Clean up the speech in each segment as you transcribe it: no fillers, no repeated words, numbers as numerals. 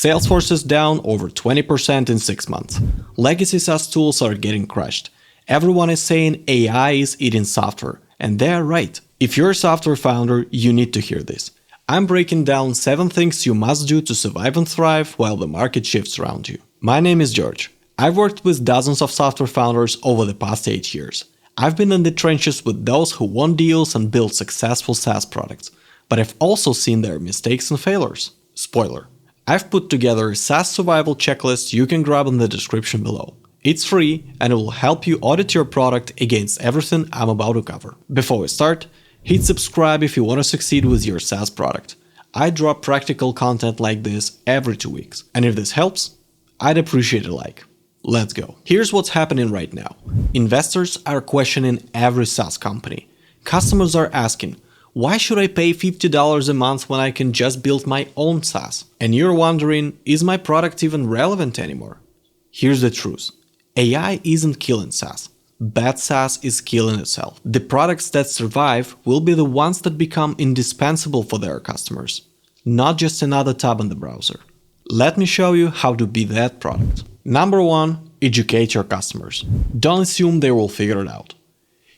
Salesforce is down over 20% in 6 months. Legacy SaaS tools are getting crushed. Everyone is saying AI is eating software, and they are right. If you're a software founder, you need to hear this. I'm breaking down 7 things you must do to survive and thrive while the market shifts around you. My name is George. I've worked with dozens of software founders over the past 8 years. I've been in the trenches with those who won deals and built successful SaaS products, but I've also seen their mistakes and failures. Spoiler: I've put together a SaaS survival checklist you can grab in the description below. It's free and it will help you audit your product against everything I'm about to cover. Before we start, hit subscribe if you want to succeed with your SaaS product. I drop practical content like this every 2 weeks. And if this helps, I'd appreciate a like. Let's go. Here's what's happening right now. Investors are questioning every SaaS company. Customers are asking, why should I pay $50 a month when I can just build my own SaaS? And you're wondering, is my product even relevant anymore? Here's the truth. AI isn't killing SaaS. Bad SaaS is killing itself. The products that survive will be the ones that become indispensable for their customers, not just another tab in the browser. Let me show you how to be that product. Number 1, educate your customers. Don't assume they will figure it out.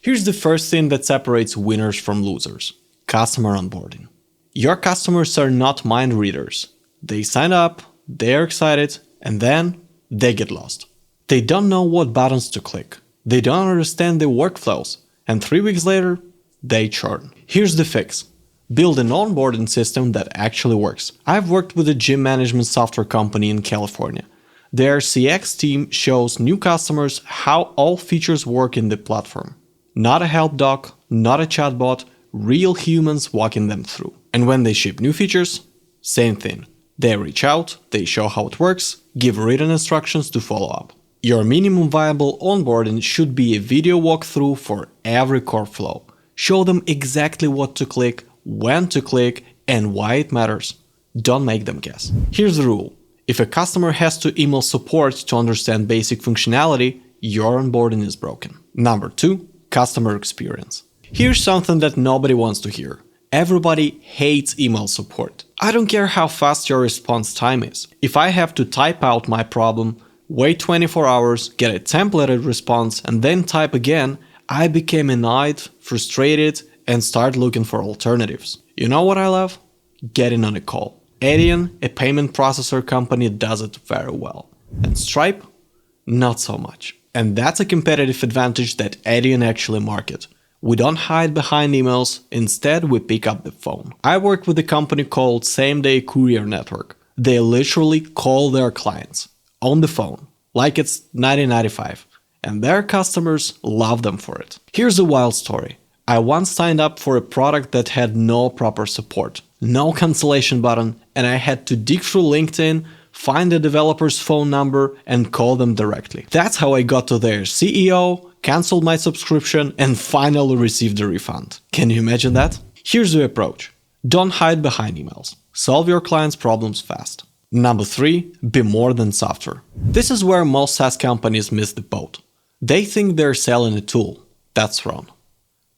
Here's the first thing that separates winners from losers: customer onboarding. Your customers are not mind readers. They sign up, they're excited, and then they get lost. They don't know what buttons to click. They don't understand the workflows, and 3 weeks later, they churn. Here's the fix. Build an onboarding system that actually works. I've worked with a gym management software company in California. Their CX team shows new customers how all features work in the platform. Not a help doc, not a chatbot, real humans walking them through. And when they ship new features, same thing. They reach out, they show how it works, give written instructions to follow up. Your minimum viable onboarding should be a video walkthrough for every core flow. Show them exactly what to click, when to click, and why it matters. Don't make them guess. Here's the rule. If a customer has to email support to understand basic functionality, your onboarding is broken. Number 2, customer experience. Here's something that nobody wants to hear. Everybody hates email support. I don't care how fast your response time is. If I have to type out my problem, wait 24 hours, get a templated response, and then type again, I became annoyed, frustrated, and start looking for alternatives. You know what I love? Getting on a call. Adyen, a payment processor company, does it very well. And Stripe? Not so much. And that's a competitive advantage that Adyen actually market. We don't hide behind emails, instead we pick up the phone. I work with a company called Same Day Courier Network. They literally call their clients on the phone, like it's 1995, and their customers love them for it. Here's a wild story. I once signed up for a product that had no proper support, no cancellation button, and I had to dig through LinkedIn, find the developer's phone number, and call them directly. That's how I got to their CEO, canceled my subscription, and finally received a refund. Can you imagine that? Here's the approach. Don't hide behind emails. Solve your clients' problems fast. Number 3, be more than software. This is where most SaaS companies miss the boat. They think they're selling a tool. That's wrong.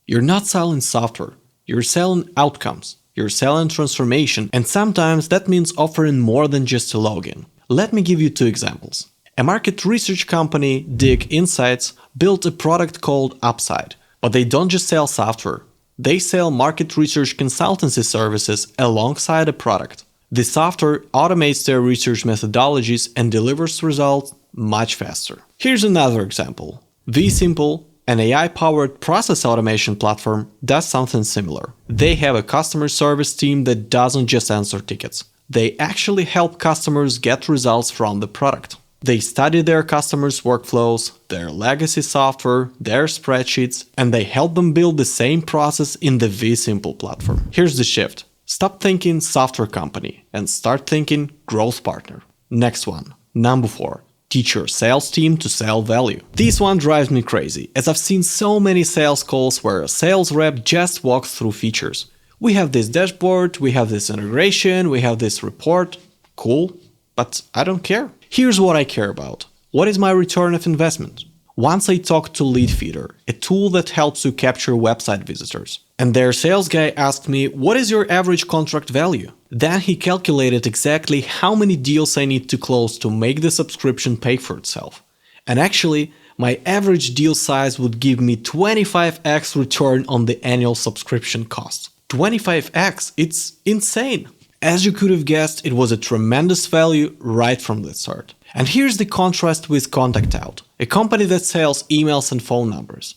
You're not selling software. You're selling outcomes. You're selling transformation, and sometimes that means offering more than just a login. Let me give you 2 examples. A market research company, Dig Insights, built a product called Upside, but they don't just sell software. They sell market research consultancy services alongside a product. The software automates their research methodologies and delivers results much faster. Here's another example. vSimple, an AI-powered process automation platform, does something similar. They have a customer service team that doesn't just answer tickets. They actually help customers get results from the product. They study their customers' workflows, their legacy software, their spreadsheets, and they help them build the same process in the vSimple platform. Here's the shift. Stop thinking software company and start thinking growth partner. Next one. Number 4. Teach your sales team to sell value. This one drives me crazy, as I've seen so many sales calls where a sales rep just walks through features. We have this dashboard, we have this integration, we have this report. Cool, but I don't care. Here's what I care about. What is my return of investment? Once I talked to Leadfeeder, a tool that helps you capture website visitors. And their sales guy asked me, what is your average contract value? Then he calculated exactly how many deals I need to close to make the subscription pay for itself. And actually, my average deal size would give me 25x return on the annual subscription cost. 25x, it's insane. As you could have guessed, it was a tremendous value right from the start. And here's the contrast with Contact Out, a company that sells emails and phone numbers.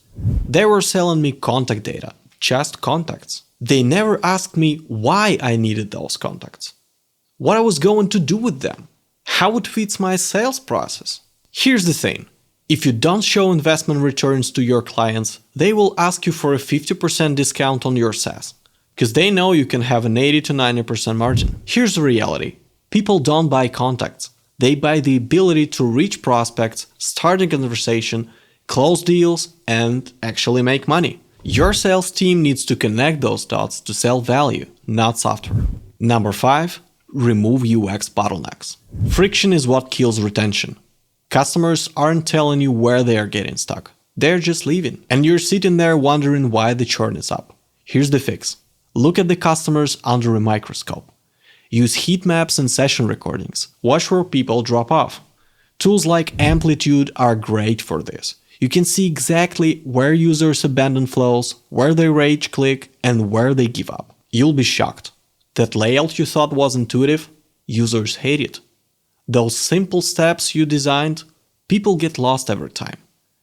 They were selling me contact data, just contacts. They never asked me why I needed those contacts, what I was going to do with them, how it fits my sales process. Here's the thing. If you don't show investment returns to your clients, they will ask you for a 50% discount on your SaaS, because they know you can have an 80 to 90% margin. Here's the reality. People don't buy contacts. They buy the ability to reach prospects, start a conversation, close deals, and actually make money. Your sales team needs to connect those dots to sell value, not software. Number 5, remove UX bottlenecks. Friction is what kills retention. Customers aren't telling you where they are getting stuck. They're just leaving. And you're sitting there wondering why the churn is up. Here's the fix. Look at the customers under a microscope. Use heat maps and session recordings. Watch where people drop off. Tools like Amplitude are great for this. You can see exactly where users abandon flows, where they rage click, and where they give up. You'll be shocked. That layout you thought was intuitive, users hate it. Those simple steps you designed, people get lost every time.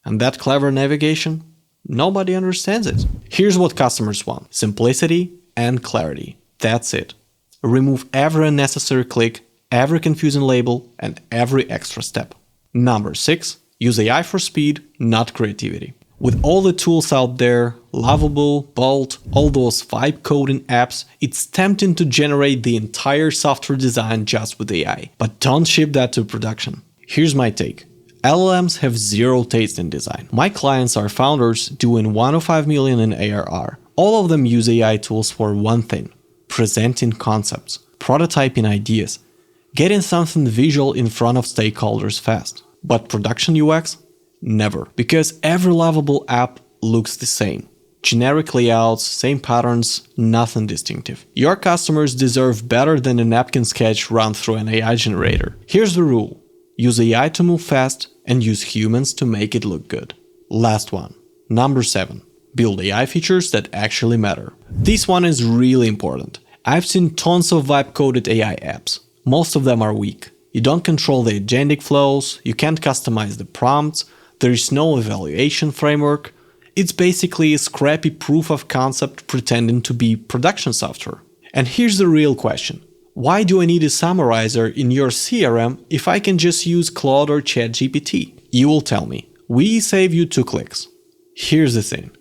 And that clever navigation, nobody understands it. Here's what customers want: simplicity and clarity. That's it. Remove every unnecessary click, every confusing label, and every extra step. Number 6, use AI for speed, not creativity. With all the tools out there, Lovable, Bolt, all those vibe coding apps, it's tempting to generate the entire software design just with AI. But don't ship that to production. Here's my take. LLMs have zero taste in design. My clients are founders doing 1 to 5 million in ARR. All of them use AI tools for one thing: presenting concepts, prototyping ideas, getting something visual in front of stakeholders fast. But production UX? Never. Because every lovable app looks the same. Generic layouts, same patterns, nothing distinctive. Your customers deserve better than a napkin sketch run through an AI generator. Here's the rule. Use AI to move fast and use humans to make it look good. Last one. Number 7. Build AI features that actually matter. This one is really important. I've seen tons of vibe-coded AI apps. Most of them are weak. You don't control the agentic flows, you can't customize the prompts, there is no evaluation framework. It's basically a scrappy proof of concept pretending to be production software. And here's the real question. Why do I need a summarizer in your CRM if I can just use Claude or ChatGPT? You will tell me. We save you 2 clicks. Here's the thing.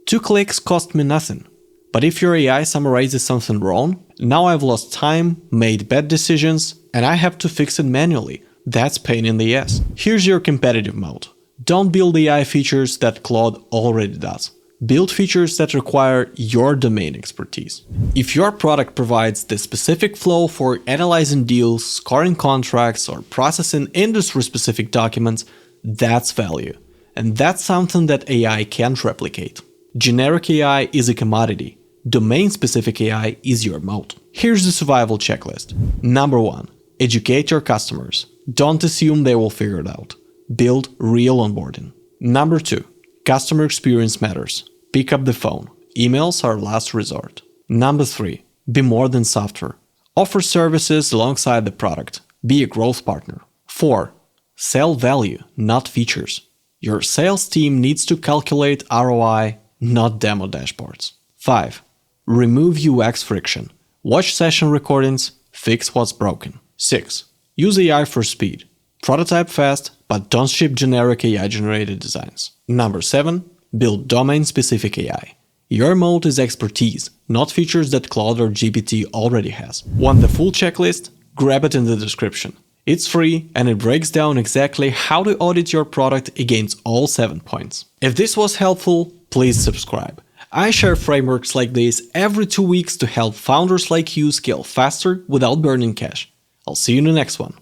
2 clicks cost me nothing. But if your AI summarizes something wrong, now I've lost time, made bad decisions, and I have to fix it manually. That's pain in the ass. Here's your competitive mode. Don't build AI features that Claude already does. Build features that require your domain expertise. If your product provides the specific flow for analyzing deals, scoring contracts, or processing industry-specific documents, that's value. And that's something that AI can't replicate. Generic AI is a commodity. Domain-specific AI is your moat. Here's the survival checklist. Number 1. Educate your customers. Don't assume they will figure it out. Build real onboarding. Number 2. Customer experience matters. Pick up the phone. Emails are last resort. Number 3. Be more than software. Offer services alongside the product. Be a growth partner. 4. Sell value, not features. Your sales team needs to calculate ROI, not demo dashboards. 5. Remove UX friction. Watch session recordings, fix what's broken. 6. Use AI for speed. Prototype fast, but don't ship generic AI-generated designs. Number 7. Build domain-specific AI. Your moat is expertise, not features that Claude or GPT already has. Want the full checklist? Grab it in the description. It's free and it breaks down exactly how to audit your product against all 7 points. If this was helpful, please subscribe. I share frameworks like this every 2 weeks to help founders like you scale faster without burning cash. I'll see you in the next one.